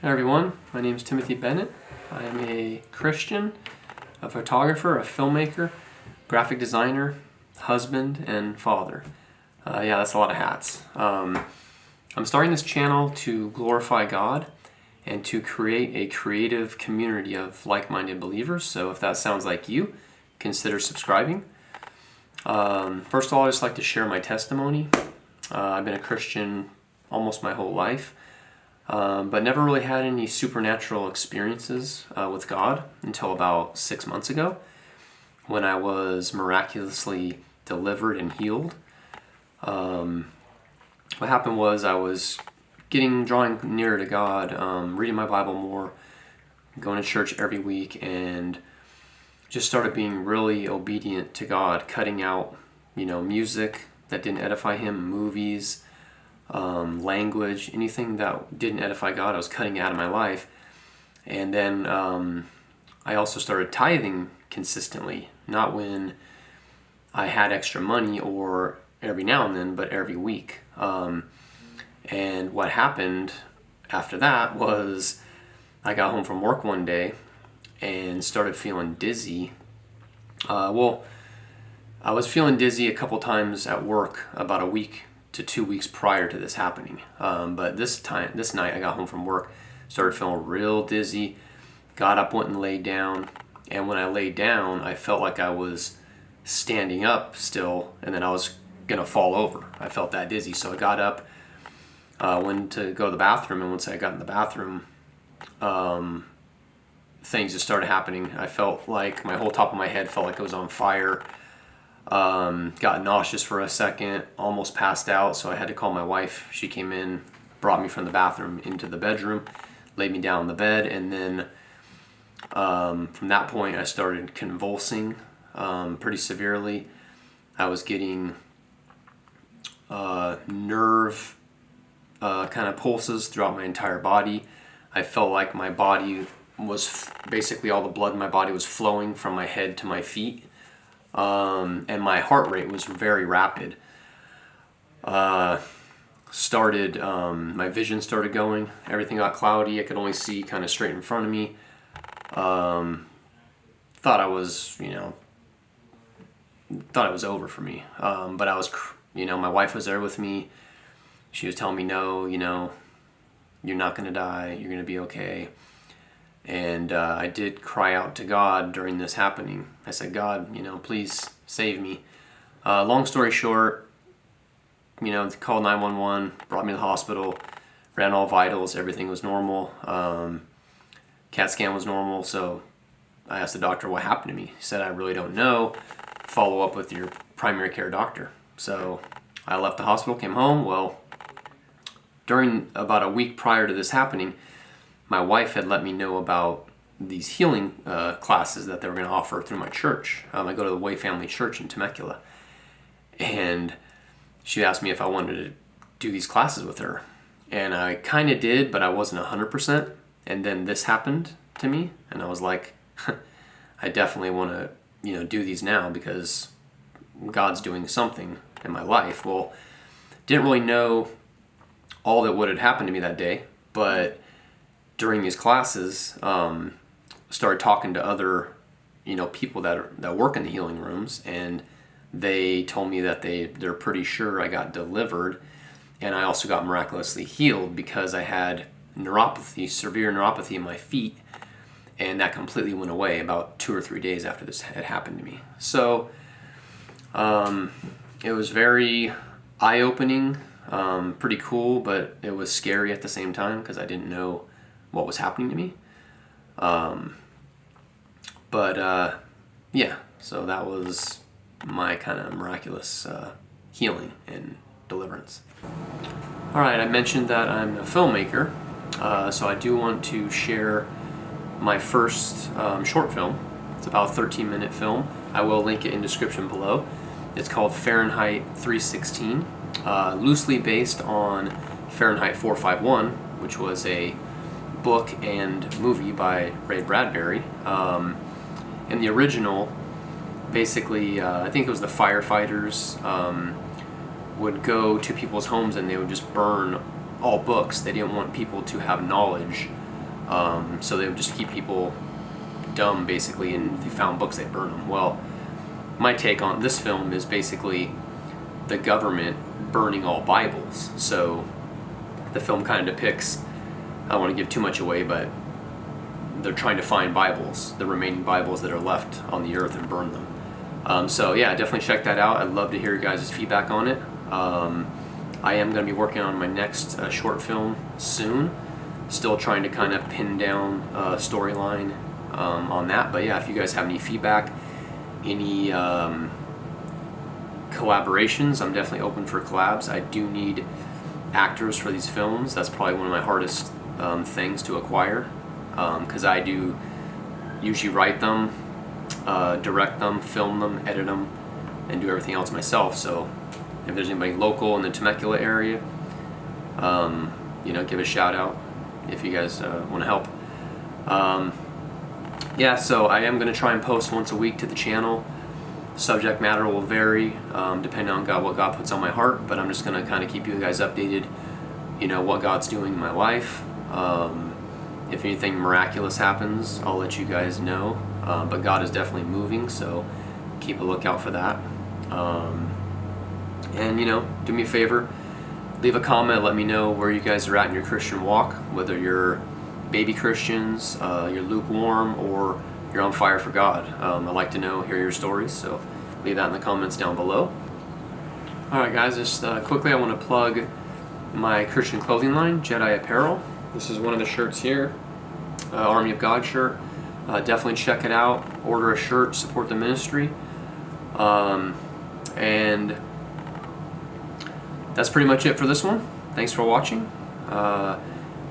Hi everyone, my name is Timothy Bennett. I am a Christian, a photographer, a filmmaker, graphic designer, husband, and father. Yeah, that's a lot of hats. I'm starting this channel to glorify God and to create a creative community of like-minded believers. So if that sounds like you, consider subscribing. First of all, I'd just like to share my testimony. I've been a Christian almost my whole life. But never really had any supernatural experiences with God until about 6 months ago when I was miraculously delivered and healed. What happened was I was drawing nearer to God, reading my Bible more, going to church every week, and just started being really obedient to God, cutting out, music that didn't edify Him, movies, language, anything that didn't edify God, I was cutting out of my life. And then I also started tithing consistently, not when I had extra money or every now and then, but every week. And what happened after that was I got home from work one day and started feeling dizzy. I was feeling dizzy a couple times at work about a week to 2 weeks prior to this happening. But this night I got home from work, started feeling real dizzy, got up, went and laid down. And when I laid down, I felt like I was standing up still, and then I was gonna fall over. I felt that dizzy. So I got up, went to go to the bathroom, and once I got in the bathroom, things just started happening. I felt like my whole top of my head felt like it was on fire. Got nauseous for a second, almost passed out, so I had to call my wife. She came in, brought me from the bathroom into the bedroom, laid me down on the bed, and then from that point I started convulsing pretty severely. I was getting nerve kind of pulses throughout my entire body. I felt like my body was basically all the blood in my body was flowing from my head to my feet. And my heart rate was very rapid. My vision started going. Everything got cloudy. I could only see kind of straight in front of me. Thought I was, thought it was over for me. But I was, my wife was there with me. She was telling me, no, you're not going to die. You're going to be okay. And I did cry out to God during this happening. I said, God, please save me. Long story short, called 911, brought me to the hospital, ran all vitals, everything was normal. CAT scan was normal, so I asked the doctor what happened to me. He said, I really don't know. Follow up with your primary care doctor. So I left the hospital, came home. Well, during about a week prior to this happening, my wife had let me know about these healing classes that they were going to offer through my church. I go to the Way Family Church in Temecula. And she asked me if I wanted to do these classes with her. And I kind of did, but I wasn't 100%. And then this happened to me. And I was like, I definitely want to, do these now because God's doing something in my life. Well, didn't really know all that what had happened to me that day, but during these classes, started talking to other, people that work in the healing rooms, and they told me that they're pretty sure I got delivered, and I also got miraculously healed because I had neuropathy, severe neuropathy in my feet, and that completely went away about 2 or 3 days after this had happened to me. So it was very eye-opening, pretty cool, but it was scary at the same time because I didn't know what was happening to me. So that was my kind of miraculous healing and deliverance. Alright, I mentioned that I'm a filmmaker, so I do want to share my first short film. It's about a 13-minute film. I will link it in description below. It's called Fahrenheit 316, loosely based on Fahrenheit 451, which was a book and movie by Ray Bradbury. In the original, basically, I think it was the firefighters would go to people's homes and they would just burn all books. They didn't want people to have knowledge So they would just keep people dumb, basically, and if they found books, they'd burn them. Well, my take on this film is basically the government burning all Bibles. So the film kind of depicts, I don't want to give too much away, but they're trying to find Bibles, the remaining Bibles that are left on the earth, and burn them. So yeah, definitely check that out. I'd love to hear your guys' feedback on it. I am going to be working on my next short film soon. Still trying to kind of pin down a storyline on that. But yeah, if you guys have any feedback, any collaborations, I'm definitely open for collabs. I do need actors for these films. That's probably one of my hardest things to acquire, because I do usually write them, direct them, film them, edit them, and do everything else myself. So if there's anybody local in the Temecula area, give a shout out if you guys want to help. Yeah, so I am going to try and post once a week to the channel. Subject matter will vary depending on what God puts on my heart, but I'm just going to kind of keep you guys updated, what God's doing in my life. If anything miraculous happens, I'll let you guys know. But God is definitely moving, so keep a lookout for that. And do me a favor, leave a comment, let me know where you guys are at in your Christian walk, whether you're baby Christians, you're lukewarm, or you're on fire for God. I'd like to hear your stories, so leave that in the comments down below. Alright guys, just quickly I want to plug my Christian clothing line, Jedi Apparel. This is one of the shirts here, Army of God shirt. Definitely check it out, order a shirt, support the ministry. And that's pretty much it for this one. Thanks for watching.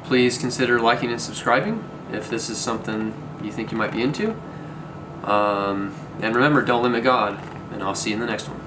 Please consider liking and subscribing if this is something you think you might be into. And remember, don't limit God, and I'll see you in the next one.